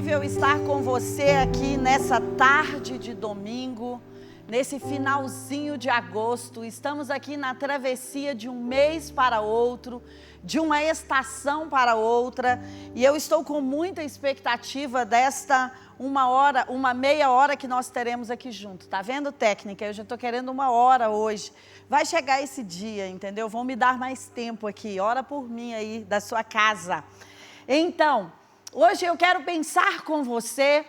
incrível estar com você aqui nessa tarde de domingo, nesse finalzinho de agosto. Estamos aqui na travessia de um mês para outro, de uma estação para outra, e eu estou com muita expectativa desta uma meia hora que nós teremos aqui junto. Tá vendo, técnica? Eu já estou querendo 1 hora hoje. Vai chegar esse dia, entendeu? Vão me dar mais tempo aqui. Ora por mim aí, da sua casa. Então, hoje eu quero pensar com você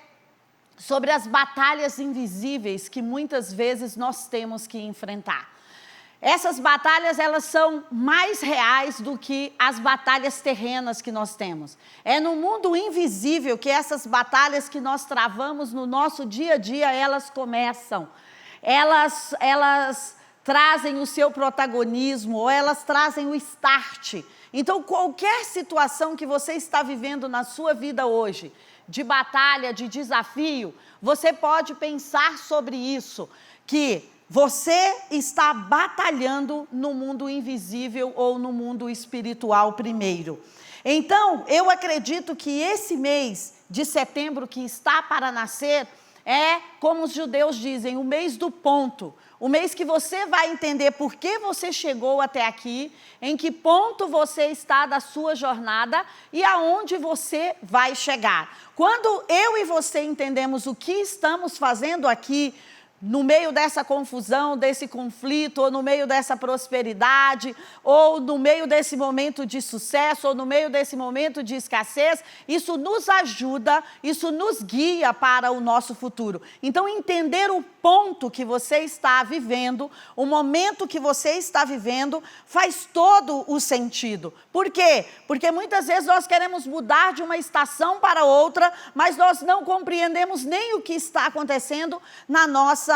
sobre as batalhas invisíveis que muitas vezes nós temos que enfrentar. Essas batalhas, elas são mais reais do que as batalhas terrenas que nós temos. É no mundo invisível que essas batalhas que nós travamos no nosso dia a dia, elas começam. Elas trazem o seu protagonismo, ou elas trazem o start. Então, qualquer situação que você está vivendo na sua vida hoje, de batalha, de desafio, você pode pensar sobre isso, que você está batalhando no mundo invisível ou no mundo espiritual primeiro. Então, eu acredito que esse mês de setembro que está para nascer é, como os judeus dizem, o mês do ponto. O mês que você vai entender por que você chegou até aqui, em que ponto você está da sua jornada e aonde você vai chegar. Quando eu e você entendemos o que estamos fazendo aqui, no meio dessa confusão, desse conflito, ou no meio dessa prosperidade, ou no meio desse momento de sucesso, ou no meio desse momento de escassez, isso nos ajuda, isso nos guia para o nosso futuro. Então, entender o ponto que você está vivendo, o momento que você está vivendo, faz todo o sentido. Por quê? Porque muitas vezes nós queremos mudar de uma estação para outra, mas nós não compreendemos nem o que está acontecendo na nossa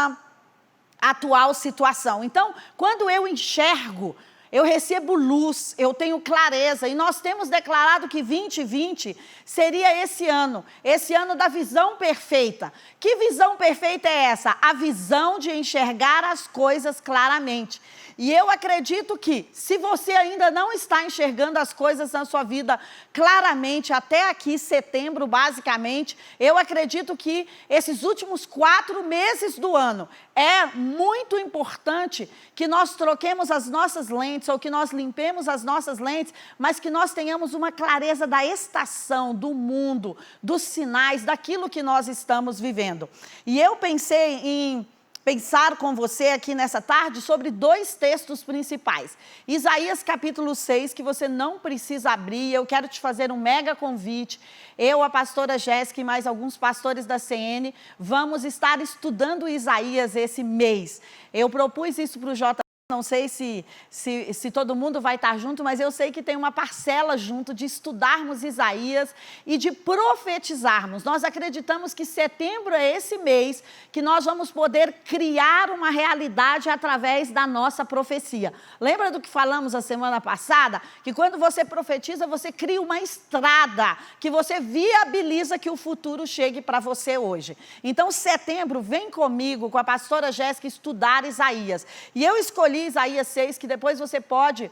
atual situação. Então, quando eu enxergo, eu recebo luz, eu tenho clareza, e nós temos declarado que 2020 seria esse ano da visão perfeita. Que visão perfeita é essa? A visão de enxergar as coisas claramente. E eu acredito que, se você ainda não está enxergando as coisas na sua vida claramente, até aqui, setembro, basicamente, eu acredito que esses últimos 4 meses do ano é muito importante que nós troquemos as nossas lentes, ou que nós limpemos as nossas lentes, mas que nós tenhamos uma clareza da estação, do mundo, dos sinais, daquilo que nós estamos vivendo. E eu pensei em pensar com você aqui nessa tarde sobre 2 textos principais. Isaías capítulo 6, que você não precisa abrir, eu quero te fazer um mega convite. Eu, a pastora Jéssica e mais alguns pastores da CN, vamos estar estudando Isaías esse mês. Eu propus isso para o J. Não sei se todo mundo vai estar junto, mas eu sei que tem uma parcela junto de estudarmos Isaías e de profetizarmos. Nós acreditamos que setembro é esse mês que nós vamos poder criar uma realidade através da nossa profecia. Lembra do que falamos a semana passada? Que quando você profetiza, você cria uma estrada, que você viabiliza que o futuro chegue para você hoje. Então, setembro, vem comigo, com a pastora Jéssica, estudar Isaías. E eu escolhi Isaías 6, que depois você pode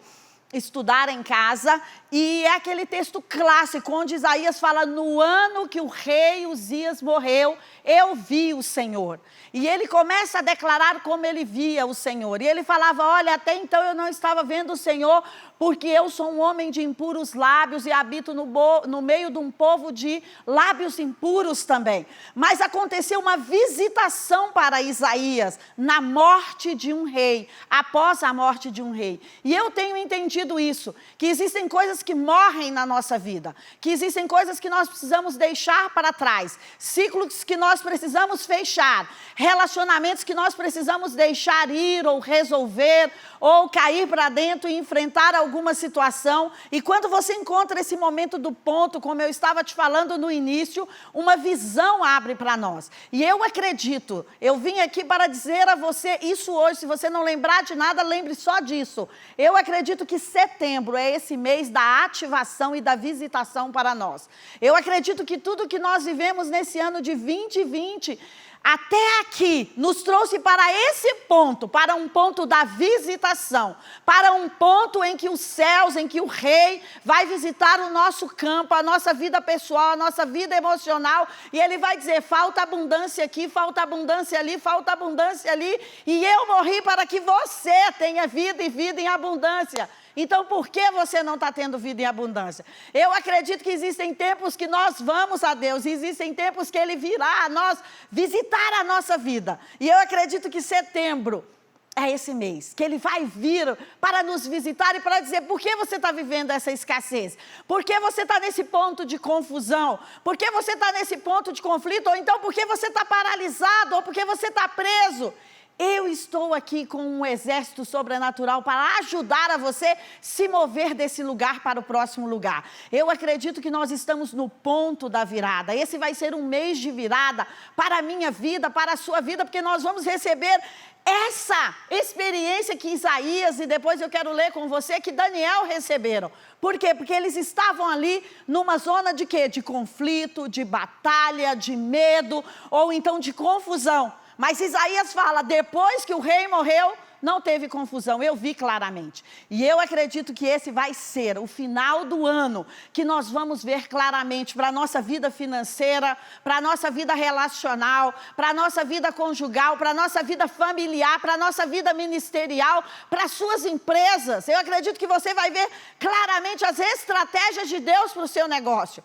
estudar em casa, e é aquele texto clássico, onde Isaías fala: no ano que o rei Uzias morreu, eu vi o Senhor. E ele começa a declarar como ele via o Senhor. E ele falava: olha, até então eu não estava vendo o Senhor, porque eu sou um homem de impuros lábios e habito no meio de um povo de lábios impuros também. Mas aconteceu uma visitação para Isaías na morte de um rei, após a morte de um rei. E eu tenho entendido isso, que existem coisas que morrem na nossa vida, que existem coisas que nós precisamos deixar para trás, ciclos que nós precisamos fechar, relacionamentos que nós precisamos deixar ir ou resolver, ou cair para dentro e enfrentar alguma situação. E quando você encontra esse momento do ponto, como eu estava te falando no início, uma visão abre para nós. E eu acredito, eu vim aqui para dizer a você isso hoje. Se você não lembrar de nada, lembre só disso. Eu acredito que setembro é esse mês da ativação e da visitação para nós. Eu acredito que tudo que nós vivemos nesse ano de 2020, até aqui, nos trouxe para esse ponto, para um ponto da visitação, para um ponto em que os céus, em que o Rei vai visitar o nosso campo, a nossa vida pessoal, a nossa vida emocional, e Ele vai dizer, falta abundância aqui, falta abundância ali, falta abundância ali, e eu morri para que você tenha vida e vida em abundância. Então, por que você não está tendo vida em abundância? Eu acredito que existem tempos que nós vamos a Deus, e existem tempos que Ele virá a nós visitar a nossa vida. E eu acredito que setembro é esse mês, que Ele vai vir para nos visitar e para dizer, por que você está vivendo essa escassez? Por que você está nesse ponto de confusão? Por que você está nesse ponto de conflito? Ou então, por que você está paralisado? Ou por que você está preso? Eu estou aqui com um exército sobrenatural para ajudar a você se mover desse lugar para o próximo lugar. Eu acredito que nós estamos no ponto da virada. Esse vai ser um mês de virada para a minha vida, para a sua vida, porque nós vamos receber essa experiência que Isaías, e depois eu quero ler com você, que Daniel receberam. Por quê? Porque eles estavam ali numa zona de quê? De conflito, de batalha, de medo, ou então de confusão. Mas Isaías fala, depois que o rei morreu, não teve confusão, eu vi claramente. E eu acredito que esse vai ser o final do ano, que nós vamos ver claramente para a nossa vida financeira, para a nossa vida relacional, para a nossa vida conjugal, para a nossa vida familiar, para a nossa vida ministerial, para as suas empresas. Eu acredito que você vai ver claramente as estratégias de Deus para o seu negócio.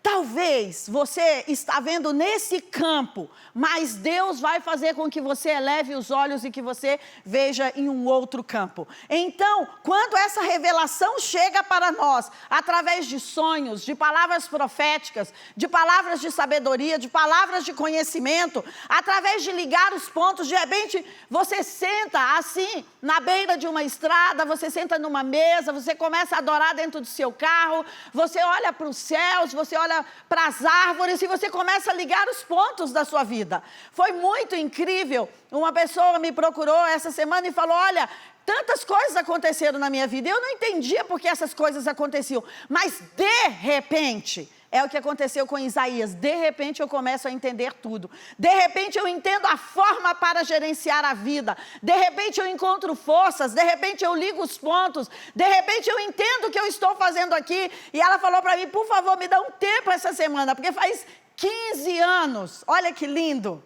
Talvez você está vendo nesse campo, mas Deus vai fazer com que você eleve os olhos e que você veja em um outro campo. Então, quando essa revelação chega para nós, através de sonhos, de palavras proféticas, de palavras de sabedoria, de palavras de conhecimento, através de ligar os pontos, de repente você senta assim, na beira de uma estrada, você senta numa mesa, você começa a adorar dentro do seu carro, você olha para os céus, você olha para as árvores e você começa a ligar os pontos da sua vida. Foi muito incrível. Uma pessoa me procurou essa semana e falou, olha, tantas coisas aconteceram na minha vida. Eu não entendia por que essas coisas aconteciam, mas de repente... É o que aconteceu com Isaías. De repente eu começo a entender tudo. De repente eu entendo a forma para gerenciar a vida. De repente eu encontro forças. De repente eu ligo os pontos. De repente eu entendo o que eu estou fazendo aqui. E ela falou para mim, por favor, me dá um tempo essa semana, porque faz 15 anos, olha que lindo,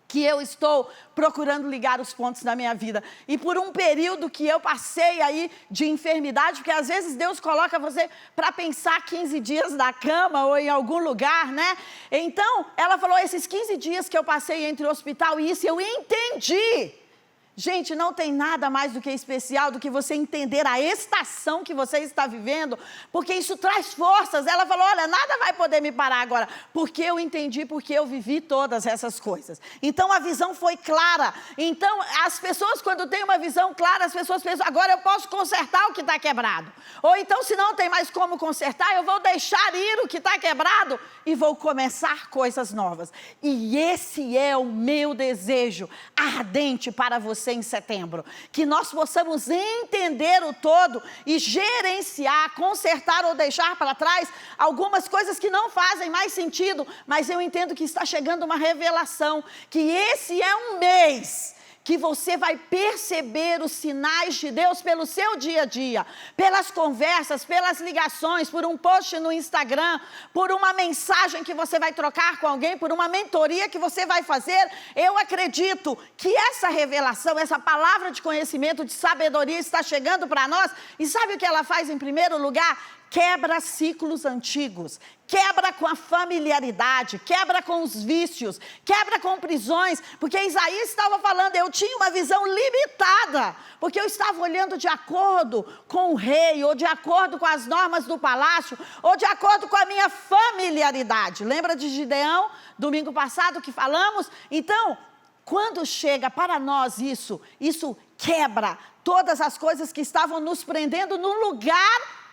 que eu estou procurando ligar os pontos da minha vida. E por um período que eu passei aí de enfermidade, porque às vezes Deus coloca você para pensar 15 dias na cama ou em algum lugar, né? Então, ela falou, esses 15 dias que eu passei entre o hospital e isso, eu entendi. Gente, não tem nada mais do que especial do que você entender a estação que você está vivendo, porque isso traz forças. Ela falou, olha, nada vai poder me parar agora, porque eu entendi, porque eu vivi todas essas coisas. Então, a visão foi clara. Então, as pessoas, quando têm uma visão clara, as pessoas pensam, agora eu posso consertar o que está quebrado. Ou então, se não tem mais como consertar, eu vou deixar ir o que está quebrado e vou começar coisas novas. E esse é o meu desejo ardente para você em setembro, que nós possamos entender o todo e gerenciar, consertar ou deixar para trás algumas coisas que não fazem mais sentido, mas eu entendo que está chegando uma revelação, que esse é um mês que você vai perceber os sinais de Deus pelo seu dia a dia, pelas conversas, pelas ligações, por um post no Instagram, por uma mensagem que você vai trocar com alguém, por uma mentoria que você vai fazer. Eu acredito que essa revelação, essa palavra de conhecimento, de sabedoria está chegando para nós. E sabe o que ela faz em primeiro lugar? Quebra ciclos antigos, quebra com a familiaridade, quebra com os vícios, quebra com prisões, porque Isaías estava falando, eu tinha uma visão limitada, porque eu estava olhando de acordo com o rei, ou de acordo com as normas do palácio, ou de acordo com a minha familiaridade. Lembra de Gideão, domingo passado que falamos? Então, quando chega para nós isso quebra todas as coisas que estavam nos prendendo no lugar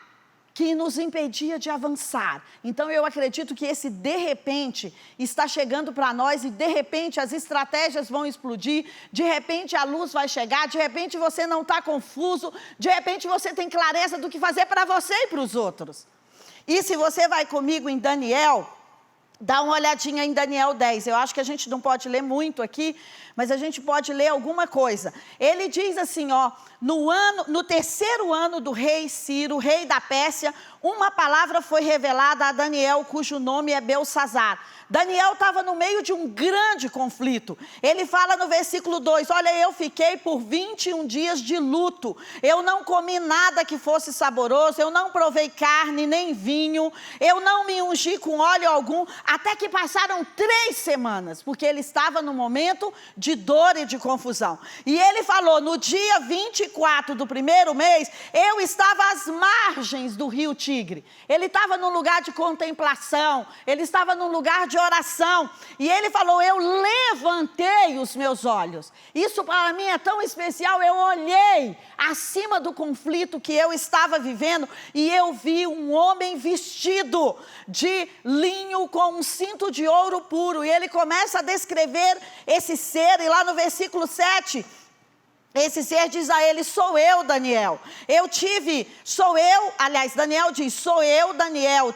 que nos impedia de avançar. Então eu acredito que esse de repente está chegando para nós e de repente as estratégias vão explodir, de repente a luz vai chegar, de repente você não está confuso, de repente você tem clareza do que fazer para você e para os outros. E se você vai comigo em Daniel, Dá uma olhadinha em Daniel 10. Eu acho que a gente não pode ler muito aqui, mas a gente pode ler alguma coisa. Ele diz assim, ó, no terceiro ano do rei Ciro, rei da Pérsia, uma palavra foi revelada a Daniel, cujo nome é Belsazar. Daniel estava no meio de um grande conflito. Ele fala no versículo 2, olha, eu fiquei por 21 dias de luto. Eu não comi nada que fosse saboroso, eu não provei carne nem vinho, eu não me ungi com óleo algum, até que passaram 3 semanas, porque ele estava no momento de dor e de confusão. E ele falou, no dia 24 do primeiro mês, eu estava às margens do rio Tigre. Ele estava num lugar de contemplação, ele estava num lugar de oração. E ele falou, eu levantei os meus olhos. Isso para mim é tão especial, eu olhei acima do conflito que eu estava vivendo e eu vi um homem vestido de linho com um cinto de ouro puro. E ele começa a descrever esse ser, e lá no versículo 7, esse ser diz a ele, sou eu, Daniel. Daniel diz, sou eu, Daniel.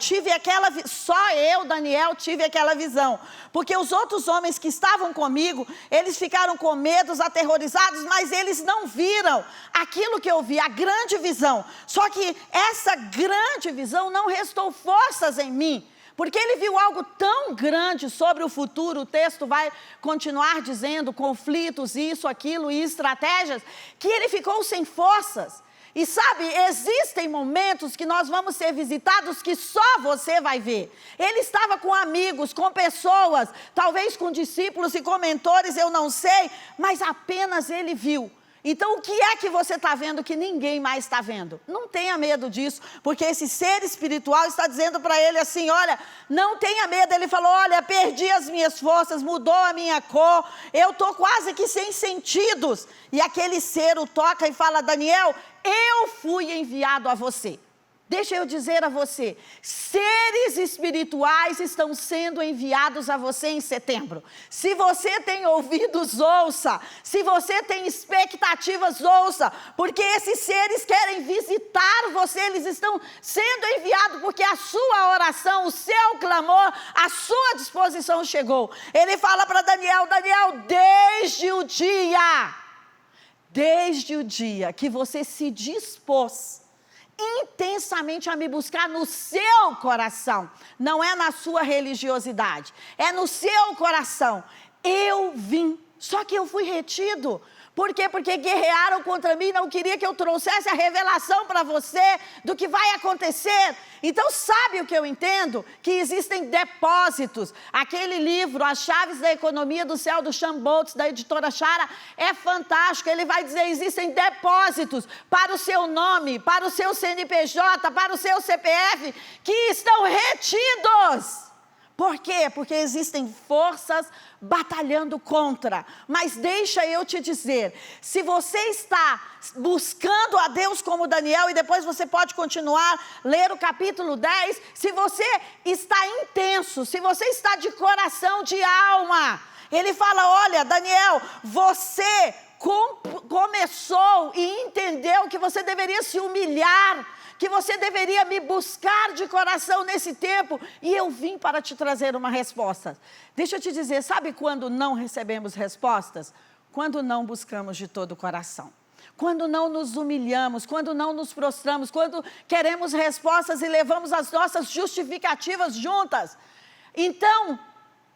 Só eu, Daniel, tive aquela visão. Porque os outros homens que estavam comigo, eles ficaram com medo, aterrorizados, mas eles não viram aquilo que eu vi, a grande visão. Só que essa grande visão não restou forças em mim. Porque ele viu algo tão grande sobre o futuro, o texto vai continuar dizendo, conflitos, isso, aquilo e estratégias, que ele ficou sem forças. E sabe, existem momentos que nós vamos ser visitados que só você vai ver. Ele estava com amigos, com pessoas, talvez com discípulos e com mentores, eu não sei, mas apenas ele viu. Então, o que é que você está vendo que ninguém mais está vendo? Não tenha medo disso, porque esse ser espiritual está dizendo para ele assim, olha, não tenha medo. Ele falou, olha, perdi as minhas forças, mudou a minha cor, eu estou quase que sem sentidos. E aquele ser o toca e fala, Daniel, eu fui enviado a você. Deixa eu dizer a você, seres espirituais estão sendo enviados a você em setembro. Se você tem ouvidos, ouça. Se você tem expectativas, ouça. Porque esses seres querem visitar você, eles estão sendo enviados porque a sua oração, o seu clamor, a sua disposição chegou. Ele fala para Daniel, Daniel, desde o dia que você se dispôs intensamente a me buscar no seu coração, não é na sua religiosidade, é no seu coração, eu vim, só que eu fui retido. Por quê? Porque guerrearam contra mim, não queria que eu trouxesse a revelação para você do que vai acontecer. Então, sabe o que eu entendo? Que existem depósitos. Aquele livro, As Chaves da Economia do Céu, do Sean Boltz, da editora Chara, é fantástico. Ele vai dizer, existem depósitos para o seu nome, para o seu CNPJ, para o seu CPF, que estão retidos. Por quê? Porque existem forças batalhando contra. Mas deixa eu te dizer, se você está buscando a Deus como Daniel, e depois você pode continuar, ler o capítulo 10, se você está intenso, se você está de coração, de alma, ele fala, olha, Daniel, você começou e entendeu que você deveria se humilhar, que você deveria me buscar de coração nesse tempo, e eu vim para te trazer uma resposta. Deixa eu te dizer, sabe quando não recebemos respostas? Quando não buscamos de todo o coração. Quando não nos humilhamos, quando não nos prostramos, quando queremos respostas e levamos as nossas justificativas juntas. Então,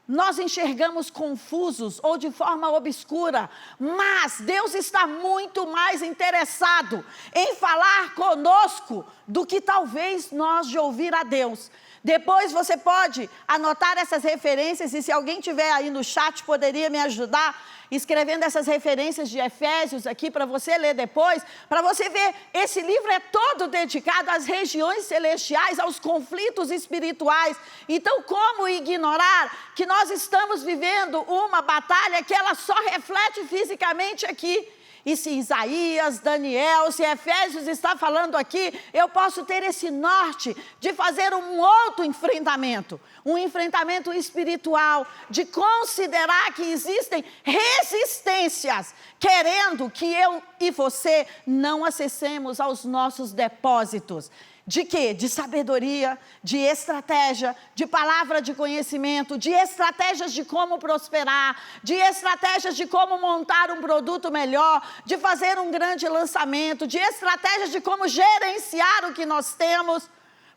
nós enxergamos confusos ou de forma obscura, mas Deus está muito mais interessado em falar conosco do que talvez nós de ouvir a Deus. Depois você pode anotar essas referências, e se alguém tiver aí no chat poderia me ajudar escrevendo essas referências de Efésios aqui para você ler depois, para você ver, esse livro é todo dedicado às regiões celestiais, aos conflitos espirituais. Então, como ignorar que nós estamos vivendo uma batalha que ela só reflete fisicamente aqui? E se Isaías, Daniel, se Efésios está falando aqui, eu posso ter esse norte de fazer um outro enfrentamento, um enfrentamento espiritual, de considerar que existem resistências, querendo que eu e você não acessemos aos nossos depósitos De quê? De sabedoria, de estratégia, de palavra de conhecimento, de estratégias de como prosperar, de estratégias de como montar um produto melhor, de fazer um grande lançamento, de estratégias de como gerenciar o que nós temos.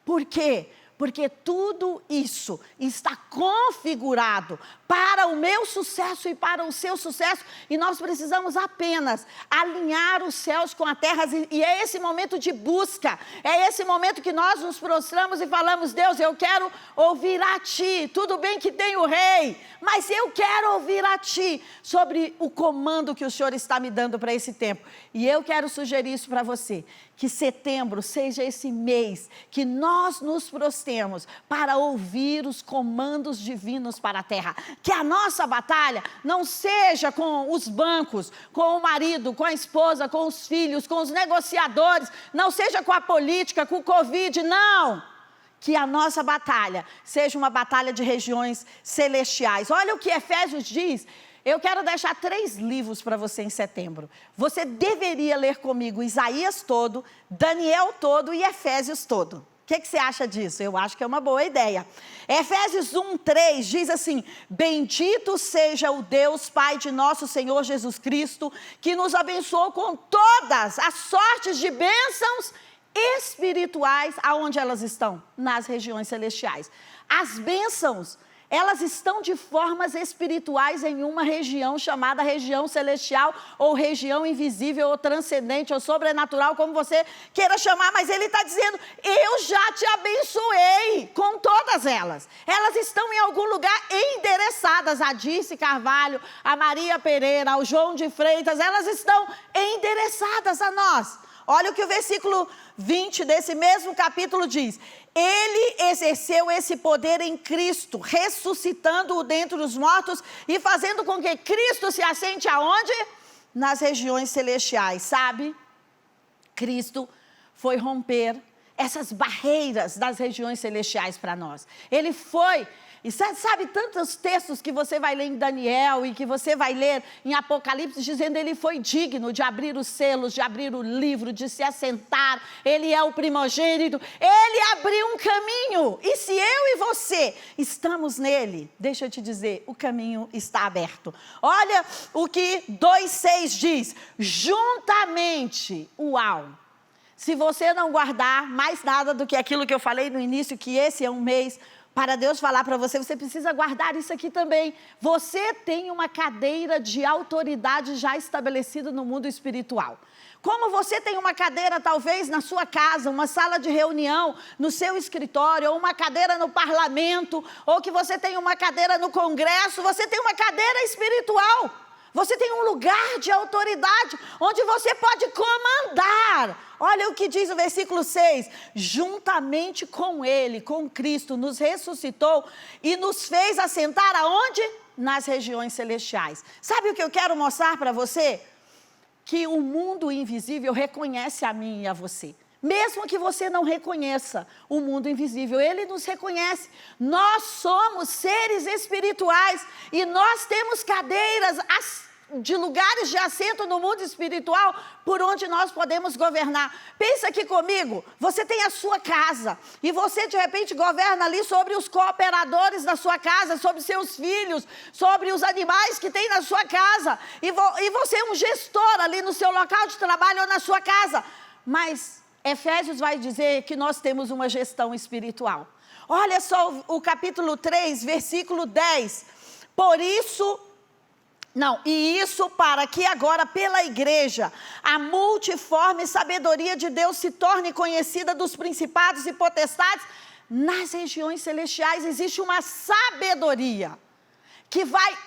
Por quê? Porque tudo isso está configurado para o meu sucesso e para o seu sucesso, e nós precisamos apenas alinhar os céus com a terra, e é esse momento de busca, é esse momento que nós nos prostramos e falamos: Deus, eu quero ouvir a Ti, tudo bem que tem o rei, mas eu quero ouvir a Ti, sobre o comando que o Senhor está me dando para esse tempo. E eu quero sugerir isso para você, que setembro seja esse mês que nós nos prostremos para ouvir os comandos divinos para a terra. Que a nossa batalha não seja com os bancos, com o marido, com a esposa, com os filhos, com os negociadores, não seja com a política, com o Covid, não. Que a nossa batalha seja uma batalha de regiões celestiais. Olha o que Efésios diz. Eu quero deixar 3 livros para você em setembro. Você deveria ler comigo Isaías todo, Daniel todo e Efésios todo. O que você acha disso? Eu acho que é uma boa ideia. Efésios 1:3 diz assim: bendito seja o Deus Pai de nosso Senhor Jesus Cristo, que nos abençoou com todas as sortes de bênçãos espirituais. Aonde elas estão? Nas regiões celestiais. As bênçãos, elas estão de formas espirituais em uma região chamada região celestial, ou região invisível, ou transcendente, ou sobrenatural, como você queira chamar, mas ele está dizendo: eu já te abençoei com todas elas. Elas estão em algum lugar endereçadas, a Dirce Carvalho, a Maria Pereira, ao João de Freitas, elas estão endereçadas a nós. Olha o que o versículo 20 desse mesmo capítulo diz: ele exerceu esse poder em Cristo, ressuscitando-o dentre os mortos e fazendo com que Cristo se assente aonde? Nas regiões celestiais, sabe? Cristo foi romper essas barreiras das regiões celestiais para nós. Ele foi. E sabe tantos textos que você vai ler em Daniel e que você vai ler em Apocalipse, dizendo: ele foi digno de abrir os selos, de abrir o livro, de se assentar, ele é o primogênito, ele abriu um caminho. E se eu e você estamos nele, deixa eu te dizer, o caminho está aberto. Olha o que 2:6 diz: juntamente, uau! Se você não guardar mais nada do que aquilo que eu falei no início, que esse é um mês para Deus falar para você, você precisa guardar isso aqui também. Você tem uma cadeira de autoridade já estabelecida no mundo espiritual. Como você tem uma cadeira talvez na sua casa, uma sala de reunião, no seu escritório, ou uma cadeira no parlamento, ou que você tem uma cadeira no congresso, você tem uma cadeira espiritual. Você tem um lugar de autoridade, onde você pode comandar. Olha o que diz o versículo 6. Juntamente com Ele, com Cristo, nos ressuscitou e nos fez assentar aonde? Nas regiões celestiais. Sabe o que eu quero mostrar para você? Que o mundo invisível reconhece a mim e a você. Mesmo que você não reconheça o mundo invisível, ele nos reconhece. Nós somos seres espirituais e nós temos cadeiras de lugares de assento no mundo espiritual por onde nós podemos governar. Pensa aqui comigo, você tem a sua casa e você de repente governa ali sobre os cooperadores da sua casa, sobre seus filhos, sobre os animais que tem na sua casa, e você é um gestor ali no seu local de trabalho ou na sua casa, mas Efésios vai dizer que nós temos uma gestão espiritual. Olha só o capítulo 3, versículo 10. Isso para que agora pela igreja a multiforme sabedoria de Deus se torne conhecida dos principados e potestades nas regiões celestiais. Existe uma sabedoria que vai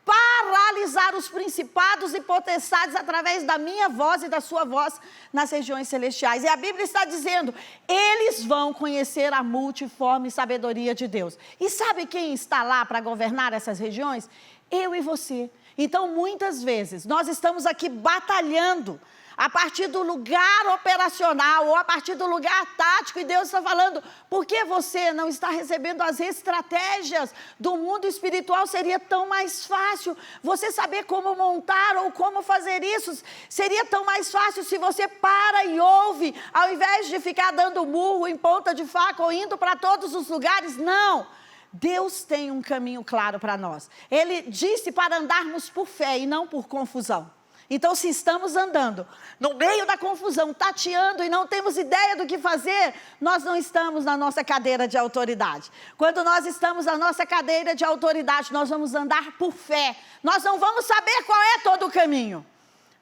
paralisar os principados e potestades através da minha voz e da sua voz nas regiões celestiais. E a Bíblia está dizendo: eles vão conhecer a multiforme sabedoria de Deus. E sabe quem está lá para governar essas regiões? Eu e você. Então, muitas vezes, nós estamos aqui batalhando a partir do lugar operacional ou a partir do lugar tático. E Deus está falando, por que você não está recebendo as estratégias do mundo espiritual? Seria tão mais fácil você saber como montar ou como fazer isso. Seria tão mais fácil se você para e ouve, ao invés de ficar dando murro em ponta de faca ou indo para todos os lugares. Não. Deus tem um caminho claro para nós. Ele disse para andarmos por fé e não por confusão. Então, se estamos andando no meio da confusão, tateando e não temos ideia do que fazer, nós não estamos na nossa cadeira de autoridade. Quando nós estamos na nossa cadeira de autoridade, nós vamos andar por fé. Nós não vamos saber qual é todo o caminho,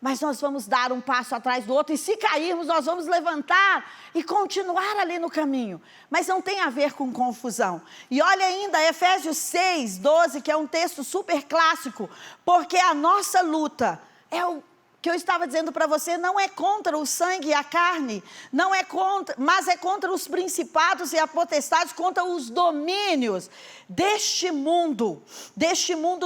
mas nós vamos dar um passo atrás do outro, e se cairmos, nós vamos levantar e continuar ali no caminho. Mas não tem a ver com confusão. E olha ainda Efésios 6, 12, que é um texto super clássico, porque a nossa luta é o que eu estava dizendo para você, não é contra o sangue e a carne, não é contra, mas é contra os principados e a potestades, contra os domínios deste mundo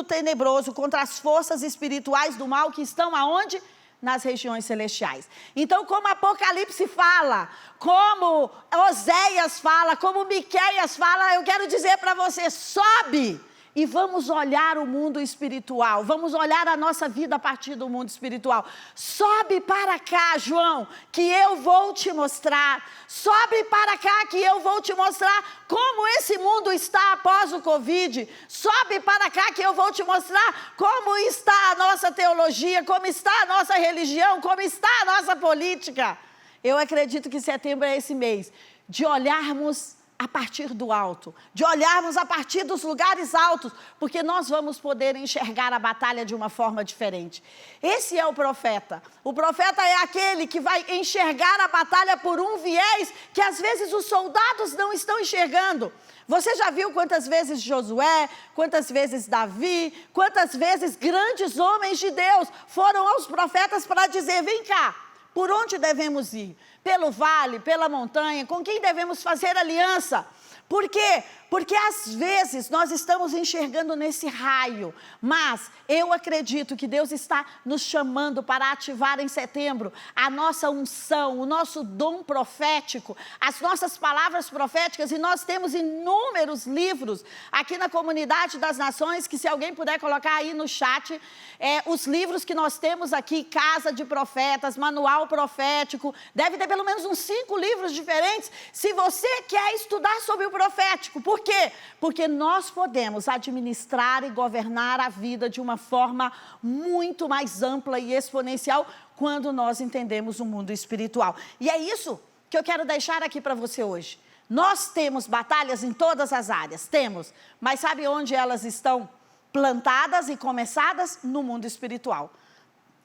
tenebroso, contra as forças espirituais do mal que estão aonde? Nas regiões celestiais. Então, como Apocalipse fala, como Oséias fala, como Miqueias fala, eu quero dizer para você, sobe e vamos olhar o mundo espiritual, vamos olhar a nossa vida a partir do mundo espiritual. Sobe para cá, João, que eu vou te mostrar. Sobe para cá que eu vou te mostrar como esse mundo está após o Covid. Sobe para cá que eu vou te mostrar como está a nossa teologia, como está a nossa religião, como está a nossa política. Eu acredito que setembro é esse mês de olharmos a partir do alto, de olharmos a partir dos lugares altos, porque nós vamos poder enxergar a batalha de uma forma diferente. Esse é o profeta. O profeta é aquele que vai enxergar a batalha por um viés que às vezes os soldados não estão enxergando. Você já viu quantas vezes Josué, quantas vezes Davi, quantas vezes grandes homens de Deus foram aos profetas para dizer, vem cá, por onde devemos ir? Pelo vale, pela montanha, com quem devemos fazer aliança? Por quê? Porque às vezes nós estamos enxergando nesse raio, mas eu acredito que Deus está nos chamando para ativar em setembro a nossa unção, o nosso dom profético, as nossas palavras proféticas, e nós temos inúmeros livros aqui na Comunidade das Nações, que se alguém puder colocar aí no chat, os livros que nós temos aqui, Casa de Profetas, Manual Profético, deve ter pelo menos uns 5 livros diferentes, se você quer estudar sobre o profético. Por quê? Porque nós podemos administrar e governar a vida de uma forma muito mais ampla e exponencial quando nós entendemos o mundo espiritual. E é isso que eu quero deixar aqui para você hoje. Nós temos batalhas em todas as áreas, temos, mas sabe onde elas estão plantadas e começadas? No mundo espiritual.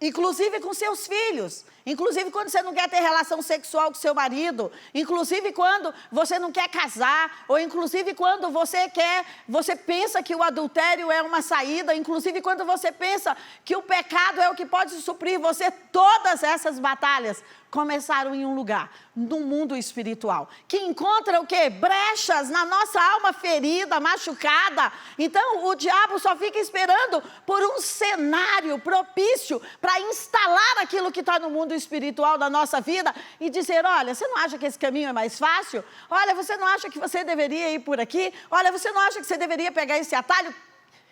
Inclusive com seus filhos, inclusive quando você não quer ter relação sexual com seu marido, inclusive quando você não quer casar, ou inclusive quando você pensa que o adultério é uma saída, inclusive quando você pensa que o pecado é o que pode suprir você. Todas essas batalhas começaram em um lugar, no mundo espiritual, que encontra o quê? Brechas na nossa alma ferida, machucada. Então o diabo só fica esperando por um cenário propício para instalar aquilo que está no mundo espiritual da nossa vida e dizer, olha, você não acha que esse caminho é mais fácil? Olha, você não acha que você deveria ir por aqui? Olha, você não acha que você deveria pegar esse atalho?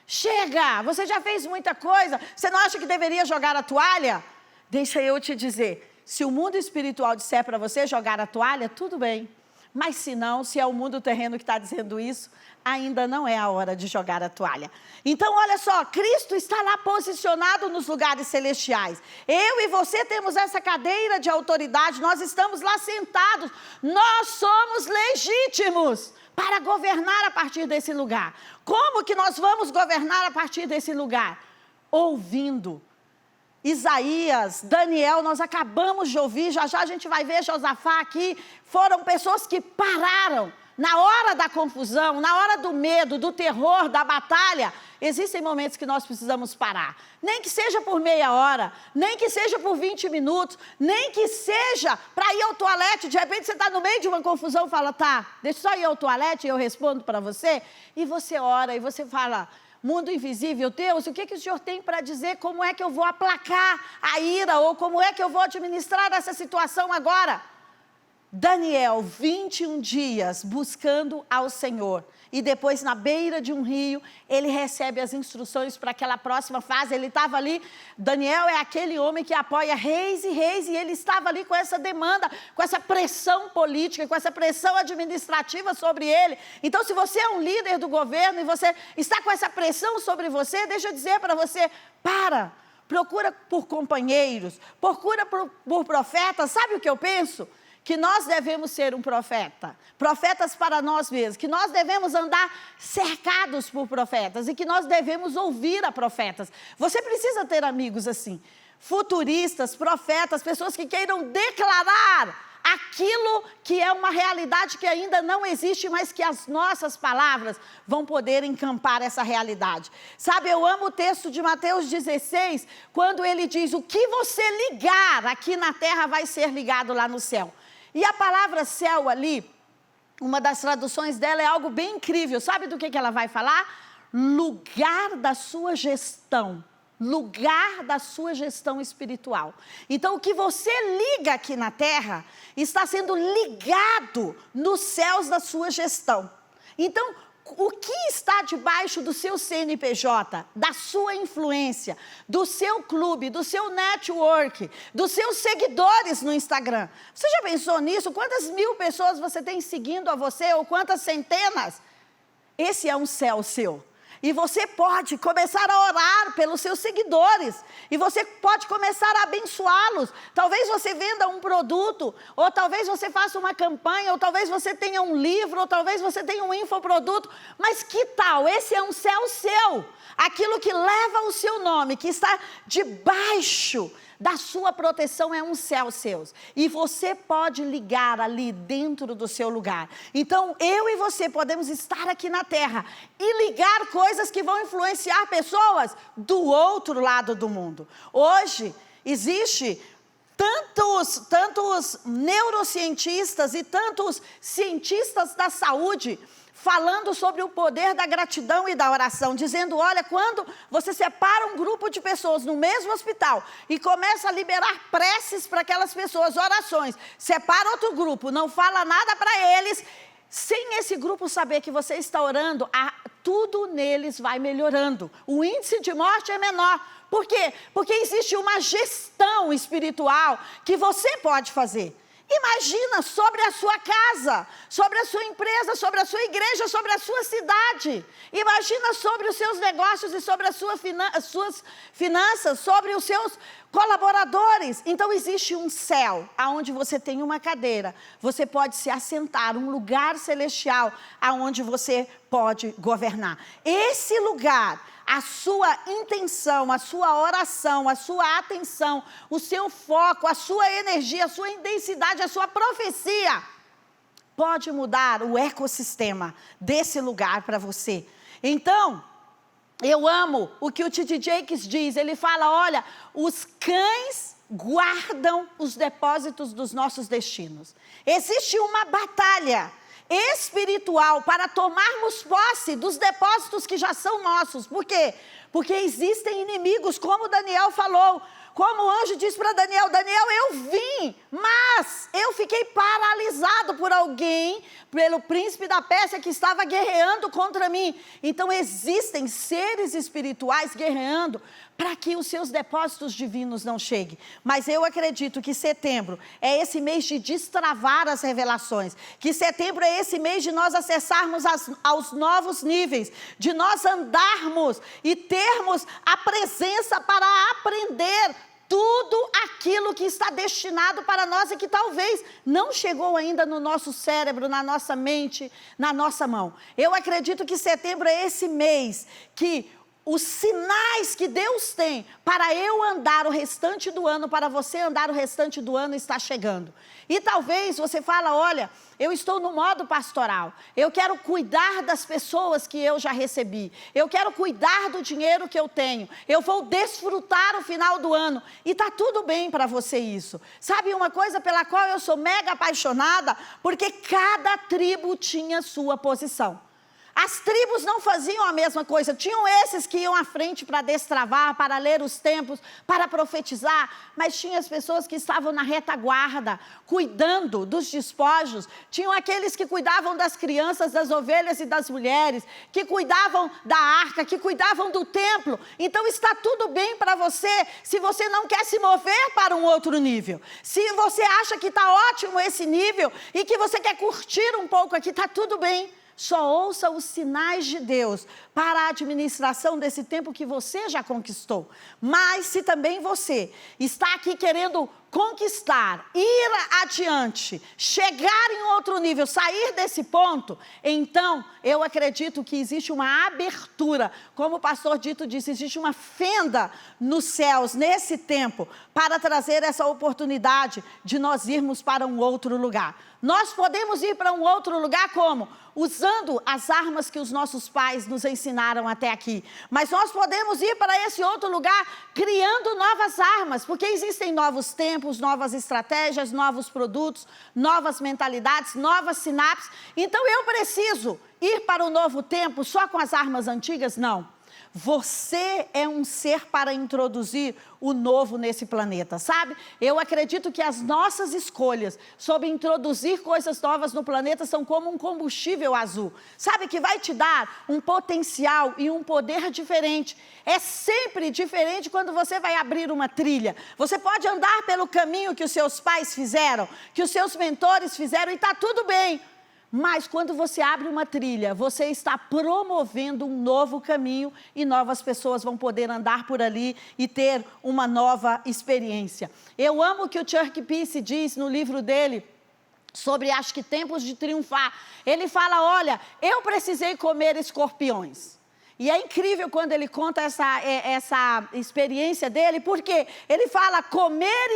Chega, você já fez muita coisa, você não acha que deveria jogar a toalha? Deixa eu te dizer, se o mundo espiritual disser para você jogar a toalha, tudo bem. Mas se não, se é o mundo terreno que está dizendo isso, ainda não é a hora de jogar a toalha. Então, olha só, Cristo está lá posicionado nos lugares celestiais. Eu e você temos essa cadeira de autoridade, nós estamos lá sentados. Nós somos legítimos para governar a partir desse lugar. Como que nós vamos governar a partir desse lugar? Ouvindo. Isaías, Daniel, nós acabamos de ouvir, já já a gente vai ver Josafá aqui, foram pessoas que pararam na hora da confusão, na hora do medo, do terror, da batalha, existem momentos que nós precisamos parar. Nem que seja por meia hora, nem que seja por 20 minutos, nem que seja para ir ao toalete. De repente você está no meio de uma confusão e fala, tá, deixa eu só ir ao toalete e eu respondo para você. E você ora e você fala, mundo invisível, Deus, o que o Senhor tem para dizer? Como é que eu vou aplacar a ira? Ou como é que eu vou administrar essa situação agora? Daniel, 21 dias buscando ao Senhor. E depois, na beira de um rio, ele recebe as instruções para aquela próxima fase. Ele estava ali, Daniel é aquele homem que apoia reis, e ele estava ali com essa demanda, com essa pressão política, com essa pressão administrativa sobre ele. Então, se você é um líder do governo e você está com essa pressão sobre você, deixa eu dizer para você, procura por companheiros, procura por profetas. Sabe o que eu penso? Que nós devemos ser um profeta, profetas para nós mesmos, que nós devemos andar cercados por profetas e que nós devemos ouvir a profetas. Você precisa ter amigos assim, futuristas, profetas, pessoas que queiram declarar aquilo que é uma realidade que ainda não existe, mas que as nossas palavras vão poder encampar essa realidade. Sabe, eu amo o texto de Mateus 16, quando ele diz, o que você ligar aqui na terra vai ser ligado lá no céu. E a palavra céu ali, uma das traduções dela é algo bem incrível. Sabe do que ela vai falar? Lugar da sua gestão. Lugar da sua gestão espiritual. Então, o que você liga aqui na terra, está sendo ligado nos céus da sua gestão. Então, o que está debaixo do seu CNPJ, da sua influência, do seu clube, do seu network, dos seus seguidores no Instagram? Você já pensou nisso? Quantas mil pessoas você tem seguindo a você, ou quantas centenas? Esse é um céu seu. E você pode começar a orar pelos seus seguidores. E você pode começar a abençoá-los. Talvez você venda um produto, ou talvez você faça uma campanha, ou talvez você tenha um livro, ou talvez você tenha um infoproduto. Mas que tal? Esse é um céu seu. Aquilo que leva o seu nome, que está debaixo da sua proteção, é um céu seu. E você pode ligar ali dentro do seu lugar. Então, eu e você podemos estar aqui na terra e ligar coisas que vão influenciar pessoas do outro lado do mundo. Hoje, existe tantos neurocientistas e tantos cientistas da saúde falando sobre o poder da gratidão e da oração, dizendo, olha, quando você separa um grupo de pessoas no mesmo hospital e começa a liberar preces para aquelas pessoas, orações, separa outro grupo, não fala nada para eles, sem esse grupo saber que você está orando, tudo neles vai melhorando, o índice de morte é menor. Por quê? Porque existe uma gestão espiritual que você pode fazer. Imagina sobre a sua casa, sobre a sua empresa, sobre a sua igreja, sobre a sua cidade. Imagina sobre os seus negócios e sobre as suas finanças, sobre os seus colaboradores. Então existe um céu, onde você tem uma cadeira. Você pode se assentar, um lugar celestial, onde você pode governar. Esse lugar, a sua intenção, a sua oração, a sua atenção, o seu foco, a sua energia, a sua intensidade, a sua profecia, pode mudar o ecossistema desse lugar para você. Então, eu amo o que o T.D. Jakes diz, ele fala, olha, os cães guardam os depósitos dos nossos destinos. Existe uma batalha espiritual para tomarmos posse dos depósitos que já são nossos. Por quê? Porque existem inimigos, como Daniel falou. Como o anjo disse para Daniel, Daniel, eu vim, mas eu fiquei paralisado por alguém, pelo príncipe da Pérsia que estava guerreando contra mim. Então existem seres espirituais guerreando para que os seus depósitos divinos não cheguem. Mas eu acredito que setembro é esse mês de destravar as revelações, que setembro é esse mês de nós acessarmos aos novos níveis, de nós andarmos e termos a presença para aprender tudo aquilo que está destinado para nós e que talvez não chegou ainda no nosso cérebro, na nossa mente, na nossa mão. Eu acredito que setembro é esse mês que os sinais que Deus tem para eu andar o restante do ano, para você andar o restante do ano, está chegando. E talvez você fala, olha, eu estou no modo pastoral, eu quero cuidar das pessoas que eu já recebi, eu quero cuidar do dinheiro que eu tenho, eu vou desfrutar o final do ano, e está tudo bem para você isso. Sabe uma coisa pela qual eu sou mega apaixonada? Porque cada tribo tinha sua posição. As tribos não faziam a mesma coisa, tinham esses que iam à frente para destravar, para ler os tempos, para profetizar, mas tinha as pessoas que estavam na retaguarda, cuidando dos despojos, tinham aqueles que cuidavam das crianças, das ovelhas e das mulheres, que cuidavam da arca, que cuidavam do templo. Então está tudo bem para você, se você não quer se mover para um outro nível, se você acha que está ótimo esse nível e que você quer curtir um pouco aqui, está tudo bem. Só ouça os sinais de Deus para a administração desse tempo que você já conquistou. Mas se também você está aqui querendo conquistar, ir adiante, chegar em outro nível, sair desse ponto, então eu acredito que existe uma abertura, como o pastor Dito disse, existe uma fenda nos céus nesse tempo para trazer essa oportunidade de nós irmos para um outro lugar. Nós podemos ir para um outro lugar como? Usando as armas que os nossos pais nos ensinaram até aqui. Mas nós podemos ir para esse outro lugar criando novas armas, porque existem novos tempos, novas estratégias, novos produtos, novas mentalidades, novas sinapses. Então eu preciso ir para o novo tempo só com as armas antigas? Não. Você é um ser para introduzir o novo nesse planeta, sabe? Eu acredito que as nossas escolhas sobre introduzir coisas novas no planeta são como um combustível azul, sabe? Que vai te dar um potencial e um poder diferente. É sempre diferente quando você vai abrir uma trilha. Você pode andar pelo caminho que os seus pais fizeram, que os seus mentores fizeram, e está tudo bem. Mas quando você abre uma trilha, você está promovendo um novo caminho e novas pessoas vão poder andar por ali e ter uma nova experiência. Eu amo o que o Chuck Pierce diz no livro dele sobre, acho que, tempos de triunfar. Ele fala, olha, eu precisei comer escorpiões. E é incrível quando ele conta essa experiência dele, porque ele fala, comer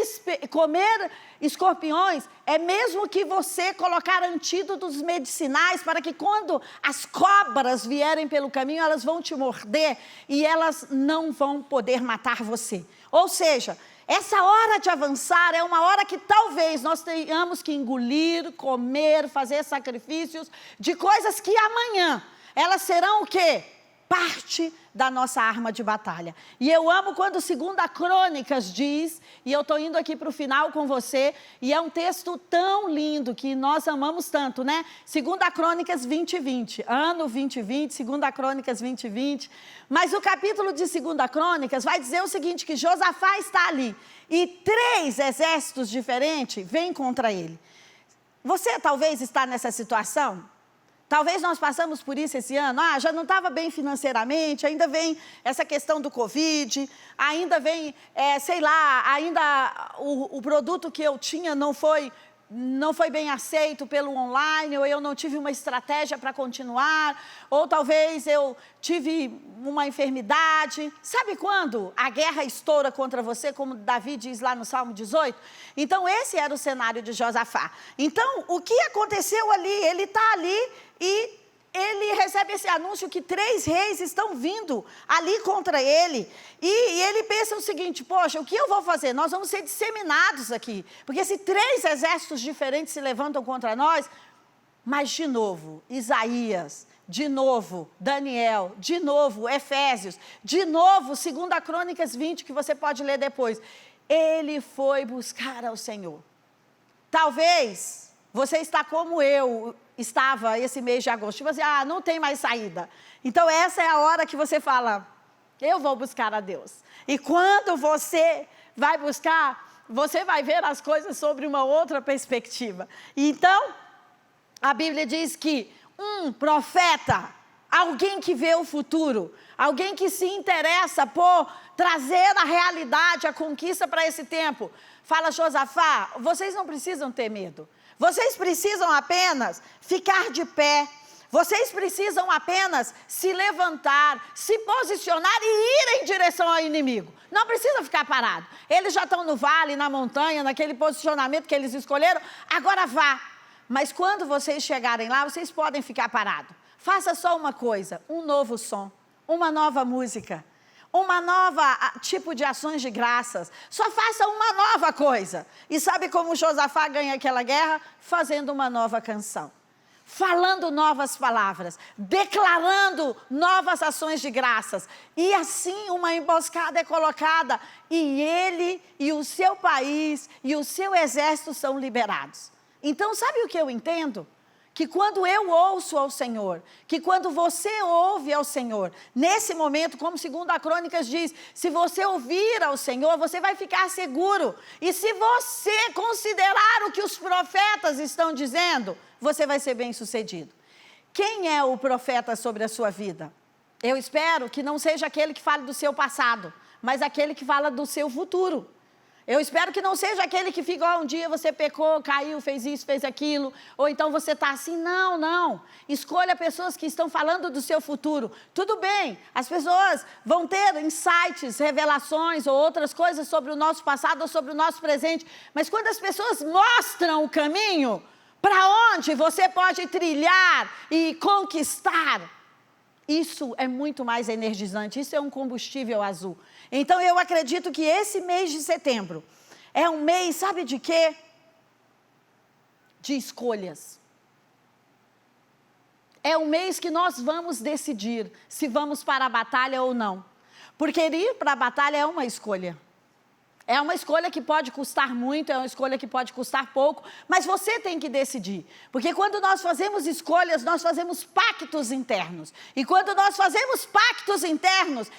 escorpiões é mesmo que você colocar antídotos medicinais para que quando as cobras vierem pelo caminho, elas vão te morder e elas não vão poder matar você. Ou seja, essa hora de avançar é uma hora que talvez nós tenhamos que engolir, comer, fazer sacrifícios de coisas que amanhã elas serão o quê? Parte da nossa arma de batalha. E eu amo quando 2 Crônicas diz, e eu estou indo aqui para o final com você, e é um texto tão lindo que nós amamos tanto, né? 2 Crônicas 20:20, ano 2020, 2 Crônicas 20:20. Mas o capítulo de 2 Crônicas vai dizer o seguinte, que Josafá está ali, e 3 exércitos diferentes vêm contra ele. Você talvez está nessa situação? Talvez nós passamos por isso esse ano, já não estava bem financeiramente, ainda vem essa questão do Covid, ainda vem, ainda o produto que eu tinha não foi bem aceito pelo online, ou eu não tive uma estratégia para continuar, ou talvez eu tive uma enfermidade. Sabe quando a guerra estoura contra você, como Davi diz lá no Salmo 18? Então esse era o cenário de Josafá. Então o que aconteceu ali? Ele está ali e ele recebe esse anúncio que 3 reis estão vindo ali contra ele. E ele pensa o seguinte, poxa, o que eu vou fazer? Nós vamos ser disseminados aqui. Porque se 3 exércitos diferentes se levantam contra nós, mas de novo, Isaías, de novo, Daniel, de novo, Efésios, de novo, 2 Crônicas 20, que você pode ler depois. Ele foi buscar ao Senhor. Talvez você está como eu estava esse mês de agosto, tipo assim, não tem mais saída. Então essa é a hora que você fala, eu vou buscar a Deus. E quando você vai buscar, você vai ver as coisas sobre uma outra perspectiva. Então, a Bíblia diz que um profeta, alguém que vê o futuro, alguém que se interessa por trazer a realidade, a conquista para esse tempo, fala, Josafá, vocês não precisam ter medo. Vocês precisam apenas ficar de pé. Vocês precisam apenas se levantar, se posicionar e ir em direção ao inimigo. Não precisa ficar parado. Eles já estão no vale, na montanha, naquele posicionamento que eles escolheram. Agora vá. Mas quando vocês chegarem lá, vocês podem ficar parados. Faça só uma coisa, um novo som, uma nova música, uma nova tipo de ações de graças. Só faça uma nova coisa. E sabe como Josafá ganha aquela guerra? Fazendo uma nova canção. Falando novas palavras, declarando novas ações de graças. E assim uma emboscada é colocada e ele e o seu país e o seu exército são liberados. Então, sabe o que eu entendo? Que quando eu ouço ao Senhor, que quando você ouve ao Senhor, nesse momento, como 2 Crônicas diz, se você ouvir ao Senhor, você vai ficar seguro. E se você considerar o que os profetas estão dizendo, você vai ser bem-sucedido. Quem é o profeta sobre a sua vida? Eu espero que não seja aquele que fale do seu passado, mas aquele que fala do seu futuro. Eu espero que não seja aquele que fica, um dia você pecou, caiu, fez isso, fez aquilo, ou então você está assim. Não, não. Escolha pessoas que estão falando do seu futuro. Tudo bem, as pessoas vão ter insights, revelações ou outras coisas sobre o nosso passado ou sobre o nosso presente, mas quando as pessoas mostram o caminho, para onde você pode trilhar e conquistar, isso é muito mais energizante, isso é um combustível azul. Então eu acredito que esse mês de setembro é um mês, sabe de quê? De escolhas. É um mês que nós vamos decidir se vamos para a batalha ou não. Porque ir para a batalha é uma escolha. É uma escolha que pode custar muito, é uma escolha que pode custar pouco, mas você tem que decidir. Porque quando nós fazemos escolhas, nós fazemos pactos internos. E quando nós fazemos pactos internos,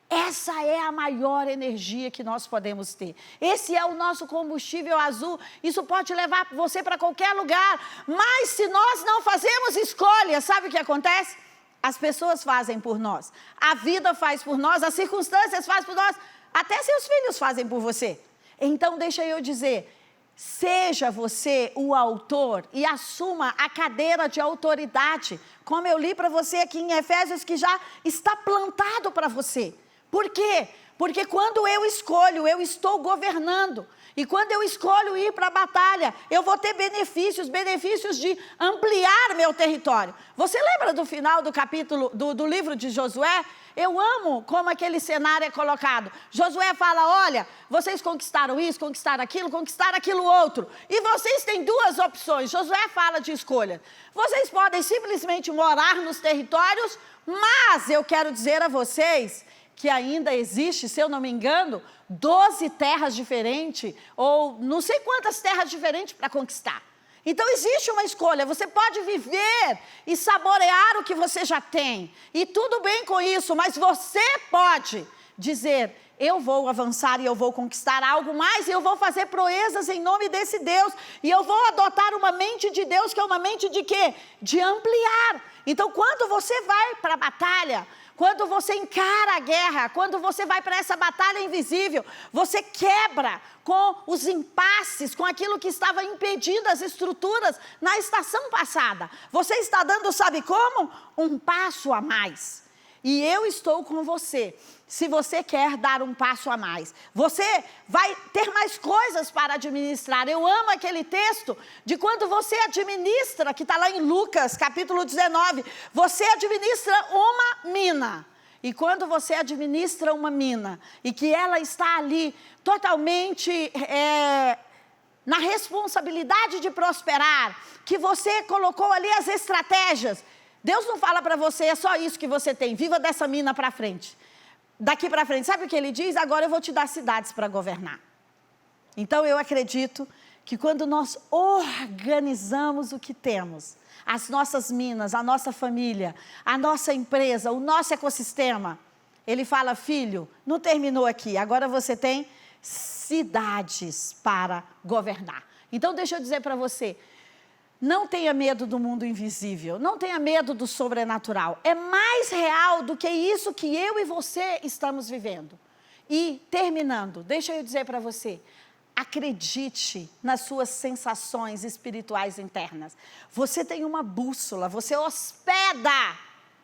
essa é a maior energia que nós podemos ter. Esse é o nosso combustível azul. Isso pode levar você para qualquer lugar. Mas se nós não fazemos escolhas, sabe o que acontece? As pessoas fazem por nós. A vida faz por nós, as circunstâncias fazem por nós. Até seus filhos fazem por você. Então, deixa eu dizer, seja você o autor e assuma a cadeira de autoridade, como eu li para você aqui em Efésios, que já está plantado para você. Por quê? Porque quando eu escolho, eu estou governando. E quando eu escolho ir para a batalha, eu vou ter benefícios de ampliar meu território. Você lembra do final do capítulo, do livro de Josué? Eu amo como aquele cenário é colocado. Josué fala, olha, vocês conquistaram isso, conquistaram aquilo outro. E vocês têm duas opções. Josué fala de escolha. Vocês podem simplesmente morar nos territórios, mas eu quero dizer a vocês que ainda existe, se eu não me engano, 12 terras diferentes, ou não sei quantas terras diferentes para conquistar. Então existe uma escolha, você pode viver e saborear o que você já tem, e tudo bem com isso, mas você pode dizer, eu vou avançar e eu vou conquistar algo mais, e eu vou fazer proezas em nome desse Deus, e eu vou adotar uma mente de Deus, que é uma mente de quê? De ampliar. Então quando você vai para a batalha, quando você encara a guerra, quando você vai para essa batalha invisível, você quebra com os impasses, com aquilo que estava impedindo as estruturas na estação passada. Você está dando, sabe como? Um passo a mais. E eu estou com você. Se você quer dar um passo a mais, você vai ter mais coisas para administrar. Eu amo aquele texto de quando você administra, que está lá em Lucas, capítulo 19. Você administra uma mina. E quando você administra uma mina, e que ela está ali totalmente na responsabilidade de prosperar, que você colocou ali as estratégias, Deus não fala para você, é só isso que você tem, viva dessa mina para frente. Daqui para frente, sabe o que ele diz? Agora eu vou te dar cidades para governar. Então eu acredito que quando nós organizamos o que temos, as nossas minas, a nossa família, a nossa empresa, o nosso ecossistema, ele fala, filho, não terminou aqui, agora você tem cidades para governar. Então deixa eu dizer para você, não tenha medo do mundo invisível, não tenha medo do sobrenatural. É mais real do que isso que eu e você estamos vivendo. E terminando, deixa eu dizer para você, acredite nas suas sensações espirituais internas. Você tem uma bússola, você hospeda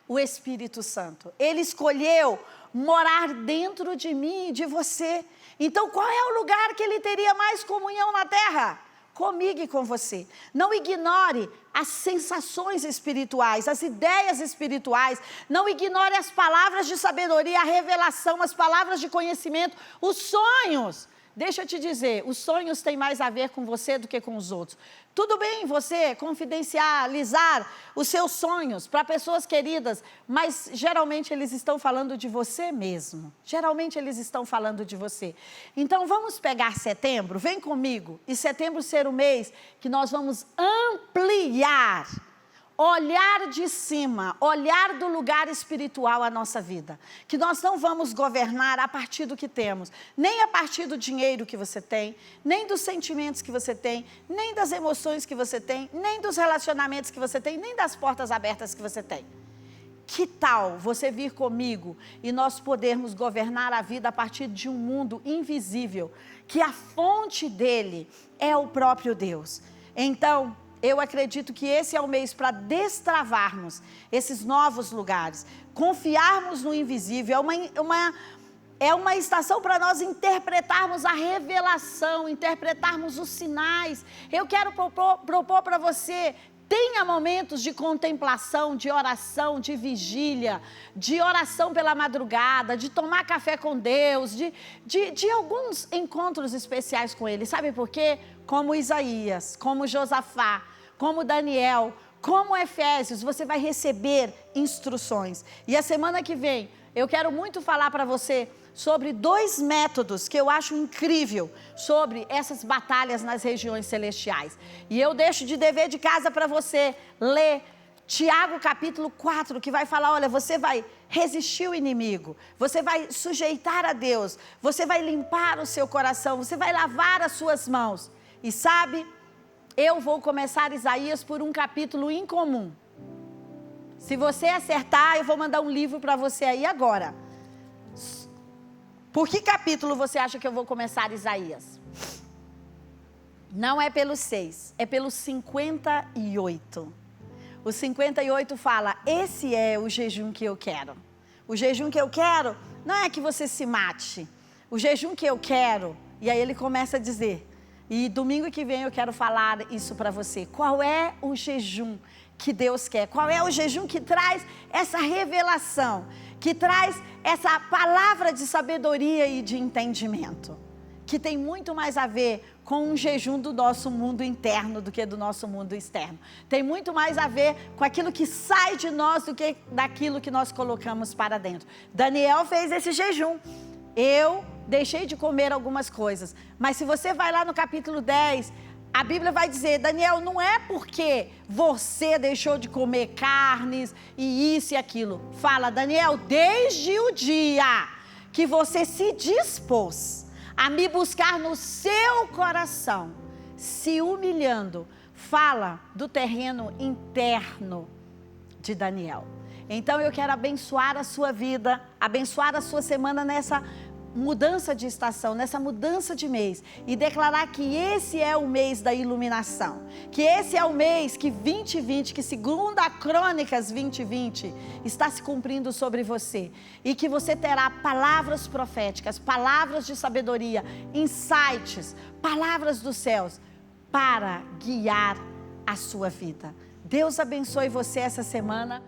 o Espírito Santo. Ele escolheu morar dentro de mim e de você. Então, qual é o lugar que ele teria mais comunhão na terra? Comigo e com você. Não ignore as sensações espirituais, as ideias espirituais. Não ignore as palavras de sabedoria, a revelação, as palavras de conhecimento, os sonhos. Deixa eu te dizer, os sonhos têm mais a ver com você do que com os outros. Tudo bem você confidencializar os seus sonhos para pessoas queridas, mas geralmente eles estão falando de você mesmo. Geralmente eles estão falando de você. Então vamos pegar setembro, vem comigo, e setembro ser o mês que nós vamos ampliar, olhar de cima, olhar do lugar espiritual a nossa vida. Que nós não vamos governar a partir do que temos, nem a partir do dinheiro que você tem, nem dos sentimentos que você tem, nem das emoções que você tem, nem dos relacionamentos que você tem, nem das portas abertas que você tem. Que tal você vir comigo e nós podermos governar a vida a partir de um mundo invisível, que a fonte dele é o próprio Deus? Então, eu acredito que esse é o mês para destravarmos esses novos lugares, confiarmos no invisível. É uma estação para nós interpretarmos a revelação, interpretarmos os sinais. Eu quero propor para você, tenha momentos de contemplação, de oração, de vigília, de oração pela madrugada, de tomar café com Deus, de alguns encontros especiais com Ele. Sabe por quê? Como Isaías, como Josafá, como Daniel, como Efésios, você vai receber instruções. E a semana que vem, eu quero muito falar para você sobre 2 métodos que eu acho incrível sobre essas batalhas nas regiões celestiais. E eu deixo de dever de casa para você ler Tiago capítulo 4, que vai falar, olha, você vai resistir o inimigo, você vai sujeitar a Deus, você vai limpar o seu coração, você vai lavar as suas mãos. E sabe, eu vou começar Isaías por um capítulo incomum. Se você acertar, eu vou mandar um livro para você aí agora. Por que capítulo você acha que eu vou começar Isaías? Não é pelo 6, é pelo 58. O 58 fala, esse é o jejum que eu quero. O jejum que eu quero não é que você se mate. O jejum que eu quero, e aí ele começa a dizer, e domingo que vem eu quero falar isso para você. Qual é o jejum que Deus quer? Qual é o jejum que traz essa revelação? Que traz essa palavra de sabedoria e de entendimento? Que tem muito mais a ver com um jejum do nosso mundo interno do que do nosso mundo externo. Tem muito mais a ver com aquilo que sai de nós do que daquilo que nós colocamos para dentro. Daniel fez esse jejum. Eu deixei de comer algumas coisas, mas se você vai lá no capítulo 10, a Bíblia vai dizer, Daniel, não é porque você deixou de comer carnes e isso e aquilo. Fala, Daniel, desde o dia que você se dispôs a me buscar no seu coração, se humilhando, fala do terreno interno de Daniel. Então eu quero abençoar a sua vida, abençoar a sua semana nessa mudança de estação, nessa mudança de mês, e declarar que esse é o mês da iluminação, que esse é o mês que 2020, que segundo a Crônicas 2020, está se cumprindo sobre você, e que você terá palavras proféticas, palavras de sabedoria, insights, palavras dos céus, para guiar a sua vida. Deus abençoe você essa semana.